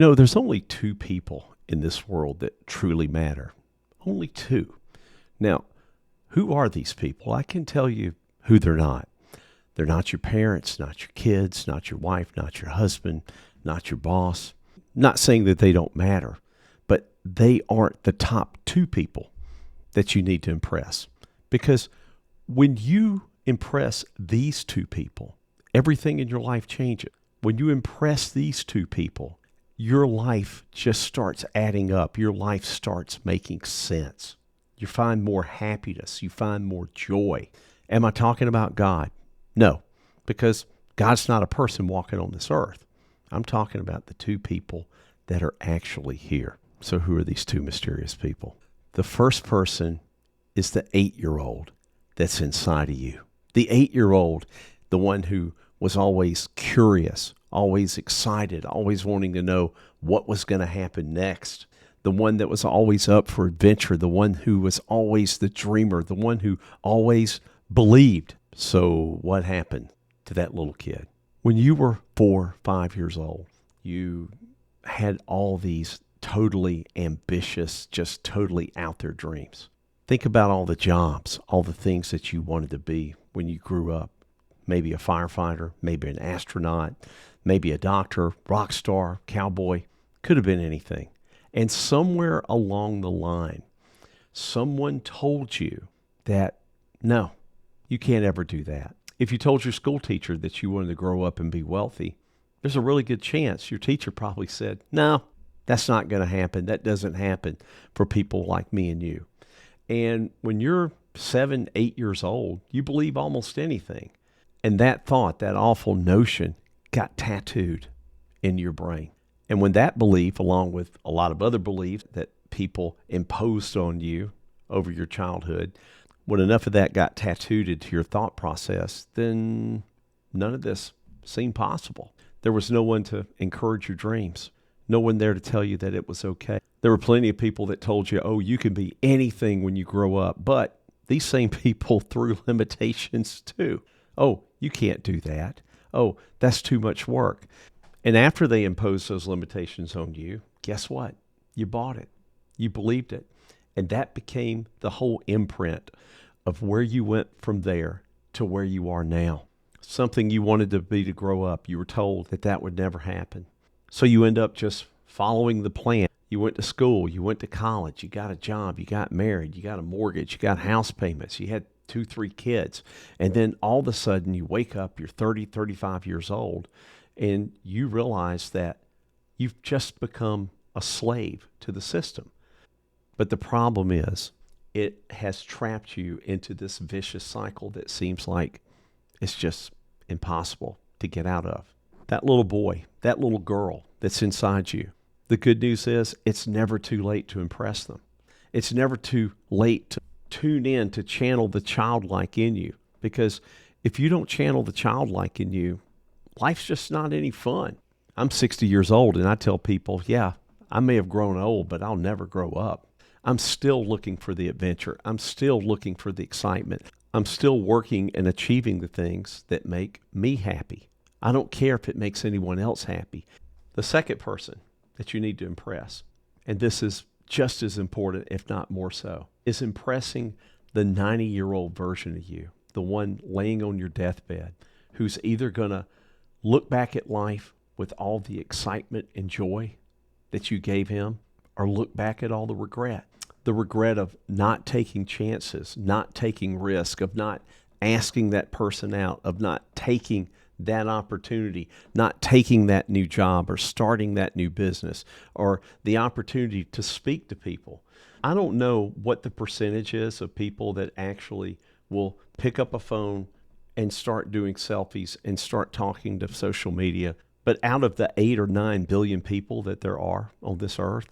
No, there's only two people in this world that truly matter. Only two. Now, who are these people? I can tell you who they're not. They're not your parents, not your kids, not your wife, not your husband, not your boss. Not saying that they don't matter, but they aren't the top two people that you need to impress. Because when you impress these two people, everything in your life changes. When you impress these two people, your life just starts adding up. Your life starts making sense. You find more happiness. You find more joy. Am I talking about God? No, because God's not a person walking on this earth. I'm talking about the two people that are actually here. So who are these two mysterious people? The first person is the 8-year-old that's inside of you. The 8-year-old, the one who was always curious, always excited, always wanting to know what was going to happen next. The one that was always up for adventure, the one who was always the dreamer, the one who always believed. So what happened to that little kid? When you were 4, 5 years old, you had all these totally ambitious, just totally out there dreams. Think about all the jobs, all the things that you wanted to be when you grew up. Maybe a firefighter, maybe an astronaut, maybe a doctor, rock star, cowboy. Could have been anything. And somewhere along the line, someone told you that, no, you can't ever do that. If you told your school teacher that you wanted to grow up and be wealthy, there's a really good chance your teacher probably said, no, that's not going to happen. That doesn't happen for people like me and you. And when you're 7, 8 years old, you believe almost anything. And that thought, that awful notion, got tattooed in your brain. And when that belief, along with a lot of other beliefs that people imposed on you over your childhood, when enough of that got tattooed into your thought process, then none of this seemed possible. There was no one to encourage your dreams, no one there to tell you that it was okay. There were plenty of people that told you, oh, you can be anything when you grow up. But these same people threw limitations too. Oh, you can't do that. Oh, that's too much work. And after they imposed those limitations on you, guess what? You bought it. You believed it. And that became the whole imprint of where you went from there to where you are now. Something you wanted to be to grow up. You were told that that would never happen. So you end up just following the plan. You went to school. You went to college. You got a job. You got married. You got a mortgage. You got house payments. You had 2, 3 kids. And then all of a sudden you wake up, you're 30, 35 years old, and you realize that you've just become a slave to the system. But the problem is it has trapped you into this vicious cycle that seems like it's just impossible to get out of. That little boy, that little girl that's inside you, the good news is it's never too late to impress them. It's never too late to tune in to channel the childlike in you. Because if you don't channel the childlike in you, life's just not any fun. I'm 60 years old and I tell people, yeah, I may have grown old, but I'll never grow up. I'm still looking for the adventure. I'm still looking for the excitement. I'm still working and achieving the things that make me happy. I don't care if it makes anyone else happy. The second person that you need to impress, and this is just as important, if not more so, is impressing the 90-year-old version of you, the one laying on your deathbed, who's either going to look back at life with all the excitement and joy that you gave him, or look back at all the regret of not taking chances, not taking risk, of not asking that person out, of not taking that opportunity, not taking that new job or starting that new business, or the opportunity to speak to people. I don't know what the percentage is of people that actually will pick up a phone and start doing selfies and start talking to social media. But out of the 8 or 9 billion people that there are on this earth,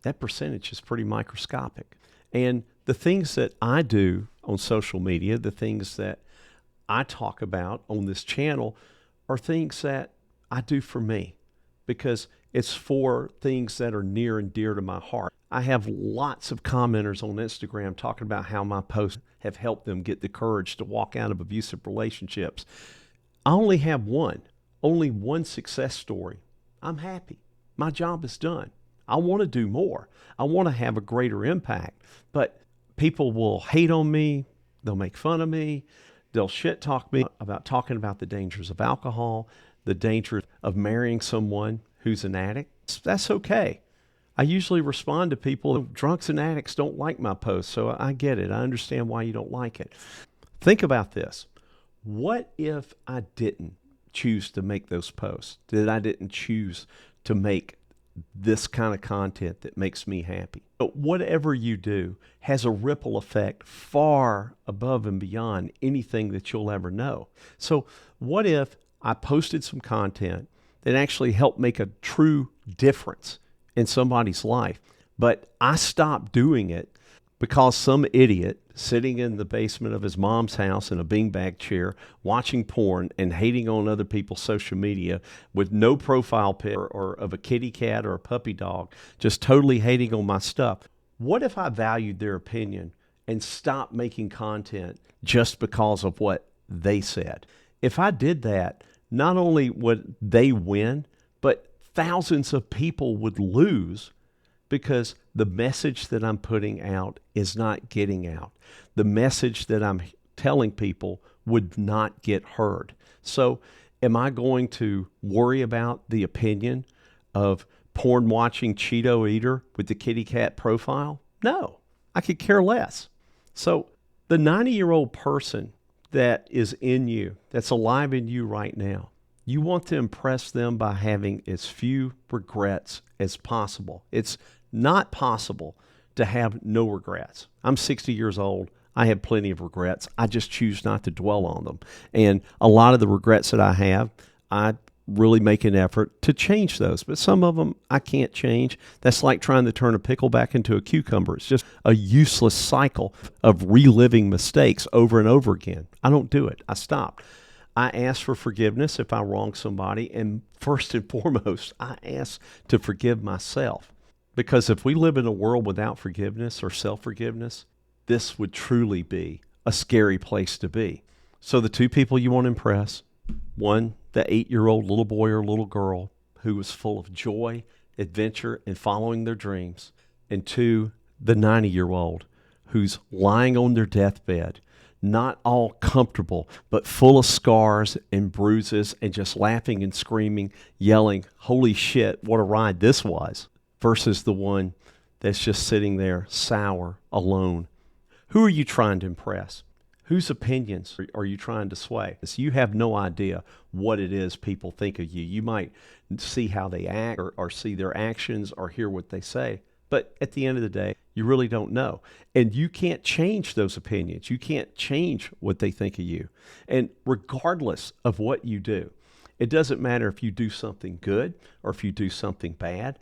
that percentage is pretty microscopic. And the things that I do on social media, the things that I talk about on this channel, are things that I do for me, because it's for things that are near and dear to my heart. I have lots of commenters on Instagram talking about how my posts have helped them get the courage to walk out of abusive relationships. I only have only one success story. I'm happy. my job is done. I want to do more. I want to have a greater impact. But people will hate on me. They'll make fun of me. They'll shit talk me about talking about the dangers of alcohol, the danger of marrying someone who's an addict. That's okay. I usually respond to people, drunks and addicts don't like my posts, so I get it. I understand why you don't like it. Think about this. What if I didn't choose to make those posts? That I didn't choose to make this kind of content that makes me happy? But whatever you do has a ripple effect far above and beyond anything that you'll ever know. So what if I posted some content that actually helped make a true difference in somebody's life, but I stopped doing it because some idiot sitting in the basement of his mom's house in a beanbag chair, watching porn and hating on other people's social media with no profile pic or of a kitty cat or a puppy dog, just totally hating on my stuff. What if I valued their opinion and stopped making content just because of what they said? If I did that, not only would they win, but thousands of people would lose because the message that I'm putting out is not getting out. The message that I'm telling people would not get heard. So am I going to worry about the opinion of porn watching Cheeto eater with the kitty cat profile? No, I could care less. So the 90-year-old person that is in you, that's alive in you right now, you want to impress them by having as few regrets as possible. It's not possible to have no regrets. I'm 60 years old. I have plenty of regrets. I just choose not to dwell on them. And a lot of the regrets that I have, I really make an effort to change those. But some of them I can't change. That's like trying to turn a pickle back into a cucumber. It's just a useless cycle of reliving mistakes over and over again. I don't do it. I stopped. I ask for forgiveness if I wrong somebody. And first and foremost, I ask to forgive myself. Because if we live in a world without forgiveness or self-forgiveness, this would truly be a scary place to be. So the two people you want to impress, one, the 8-year-old little boy or little girl who was full of joy, adventure, and following their dreams. And two, the 90-year-old who's lying on their deathbed, not all comfortable, but full of scars and bruises and just laughing and screaming, yelling, "Holy shit, what a ride this was," versus the one that's just sitting there sour, alone. Who are you trying to impress? Whose opinions are you trying to sway? So you have no idea what it is people think of you. You might see how they act or see their actions or hear what they say. But at the end of the day, you really don't know. And you can't change those opinions. You can't change what they think of you. And regardless of what you do, it doesn't matter if you do something good or if you do something bad.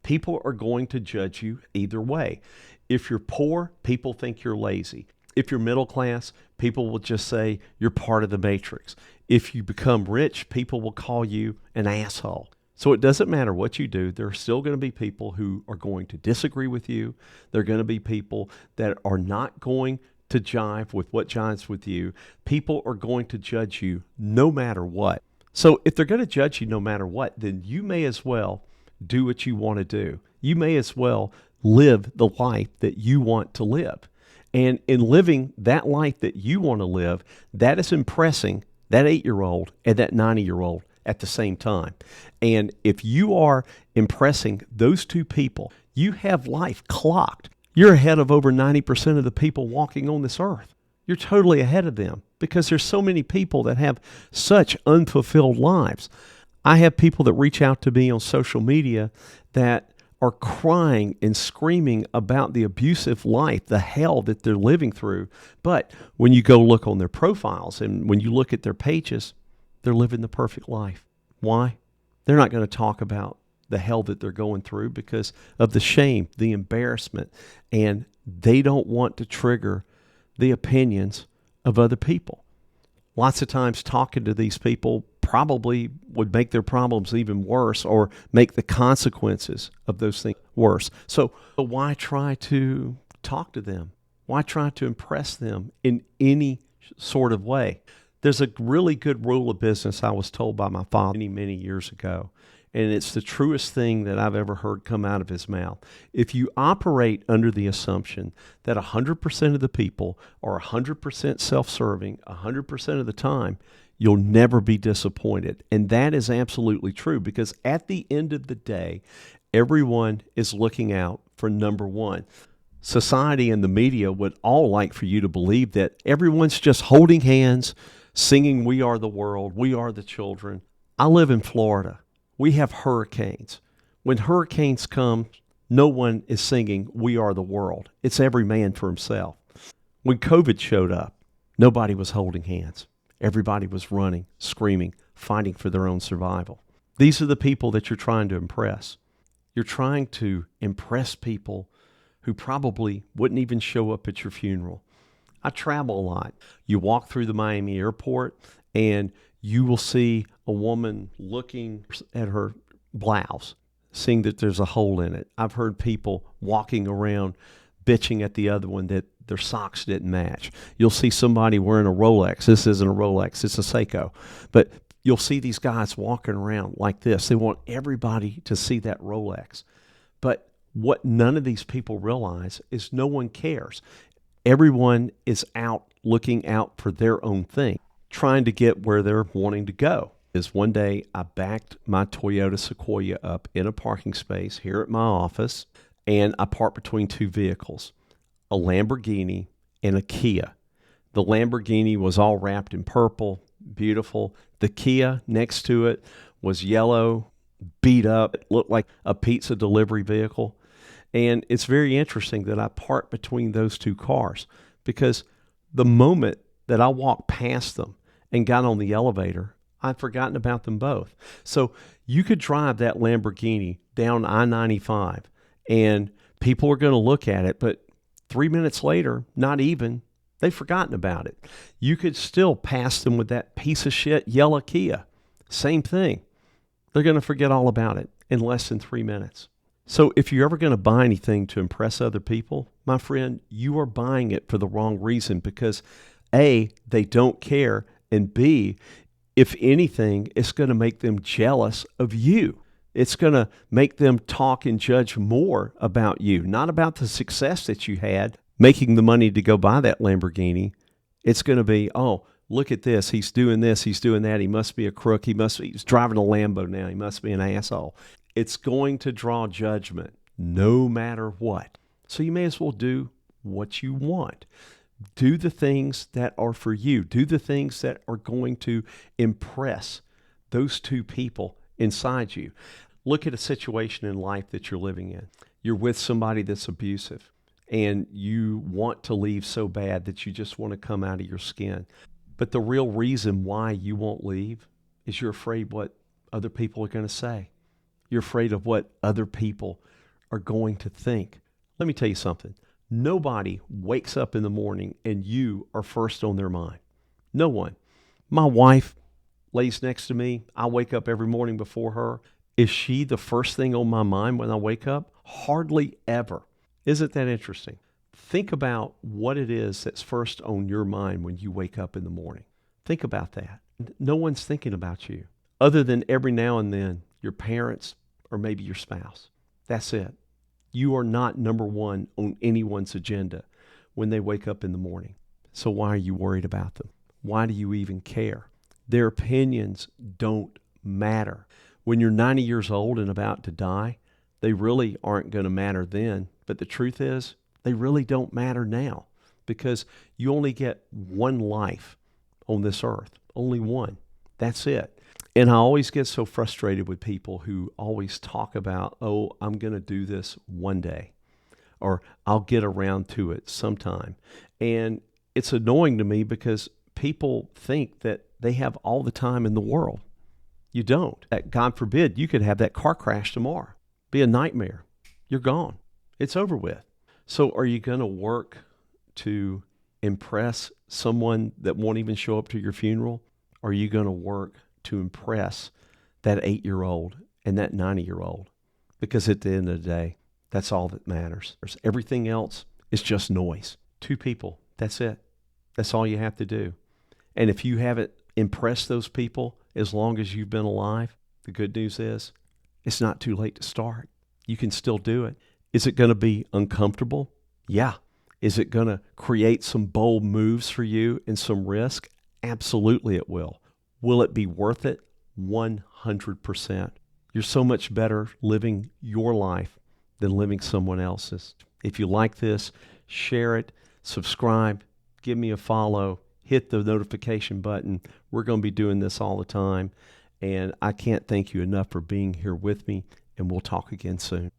People are going to judge you either way. If you're poor, people think you're lazy. If you're middle class, people will just say you're part of the matrix. If you become rich, people will call you an asshole. So it doesn't matter what you do. There are still going to be people who are going to disagree with you. There are going to be people that are not going to jive with what jives with you. People are going to judge you no matter what. So if they're going to judge you no matter what, then you may as well do what you want to do. You may as well live the life that you want to live. And in living that life that you want to live, that is impressing that 8-year-old and that 90-year-old at the same time. And if you are impressing those two people, you have life clocked. You're ahead of over 90% of the people walking on this earth. You're totally ahead of them because there's so many people that have such unfulfilled lives. I have people that reach out to me on social media that are crying and screaming about the abusive life, the hell that they're living through. But when you go look on their profiles and when you look at their pages, they're living the perfect life. Why? They're not going to talk about the hell that they're going through because of the shame, the embarrassment, and they don't want to trigger the opinions of other people. Lots of times talking to these people probably would make their problems even worse or make the consequences of those things worse. So why try to talk to them? Why try to impress them in any sort of way? There's a really good rule of business I was told by my father many, many years ago, and it's the truest thing that I've ever heard come out of his mouth. If you operate under the assumption that 100% of the people are 100% self-serving 100% of the time, you'll never be disappointed. And that is absolutely true, because at the end of the day, everyone is looking out for number one. Society and the media would all like for you to believe that everyone's just holding hands, singing "We Are the World, We Are the Children." I live in Florida. We have hurricanes. When hurricanes come, no one is singing "We Are the World." It's every man for himself. When COVID showed up, nobody was holding hands. Everybody was running, screaming, fighting for their own survival. These are the people that you're trying to impress. You're trying to impress people who probably wouldn't even show up at your funeral. I travel a lot. You walk through the Miami airport and you will see a woman looking at her blouse, seeing that there's a hole in it. I've heard people walking around bitching at the other one that their socks didn't match. You'll see somebody wearing a Rolex. This isn't a Rolex, it's a Seiko. But you'll see these guys walking around like this. They want everybody to see that Rolex. But what none of these people realize is no one cares. Everyone is out looking out for their own thing, trying to get where they're wanting to go. Is one day I backed my Toyota Sequoia up in a parking space here at my office, and I parked between two vehicles, a Lamborghini and a Kia. The Lamborghini was all wrapped in purple, beautiful. The Kia next to it was yellow, beat up. It looked like a pizza delivery vehicle. And it's very interesting that I parked between those two cars, because the moment that I walked past them and got on the elevator, I'd forgotten about them both. So you could drive that Lamborghini down I-95 and people are going to look at it, but 3 minutes later, not even, they've forgotten about it. You could still pass them with that piece of shit yellow Kia. Same thing. They're going to forget all about it in less than 3 minutes. So if you're ever going to buy anything to impress other people, my friend, you are buying it for the wrong reason, because A, they don't care, and B, if anything, it's going to make them jealous of you. It's going to make them talk and judge more about you, not about the success that you had making the money to go buy that Lamborghini. It's going to be, oh, look at this. He's doing this. He's doing that. He must be a crook. He's driving a Lambo now. He must be an asshole. It's going to draw judgment no matter what. So you may as well do what you want. Do the things that are for you. Do the things that are going to impress those two people inside you. Look at a situation in life that you're living in. You're with somebody that's abusive, and you want to leave so bad that you just want to come out of your skin. But the real reason why you won't leave is you're afraid what other people are going to say. You're afraid of what other people are going to think. Let me tell you something. Nobody wakes up in the morning and you are first on their mind. No one. My wife lays next to me. I wake up every morning before her. Is she the first thing on my mind when I wake up? Hardly ever. Isn't that interesting? Think about what it is that's first on your mind when you wake up in the morning. Think about that. No one's thinking about you, other than every now and then your parents or maybe your spouse. That's it. You are not number one on anyone's agenda when they wake up in the morning. So why are you worried about them? Why do you even care? Their opinions don't matter. When you're 90 years old and about to die, they really aren't going to matter then. But the truth is, they really don't matter now, because you only get one life on this earth. Only one. That's it. And I always get so frustrated with people who always talk about, oh, I'm going to do this one day, or I'll get around to it sometime. And it's annoying to me, because people think that they have all the time in the world. You don't. God forbid, you could have that car crash tomorrow. Be a nightmare. You're gone. It's over with. So are you going to work to impress someone that won't even show up to your funeral? Or are you going to work to impress that 8-year-old and that 90-year-old? Because at the end of the day, that's all that matters. Everything else is just noise. Two people, that's it. That's all you have to do. And if you haven't impressed those people as long as you've been alive, the good news is It's not too late to start. You can still do it. Is it going to be uncomfortable? Yeah. Is it going to create some bold moves for you and some risk? Absolutely it will. Will it be worth it? 100%. You're so much better living your life than living someone else's. If you like this, share it, subscribe, give me a follow, hit the notification button. We're going to be doing this all the time. And I can't thank you enough for being here with me, and we'll talk again soon.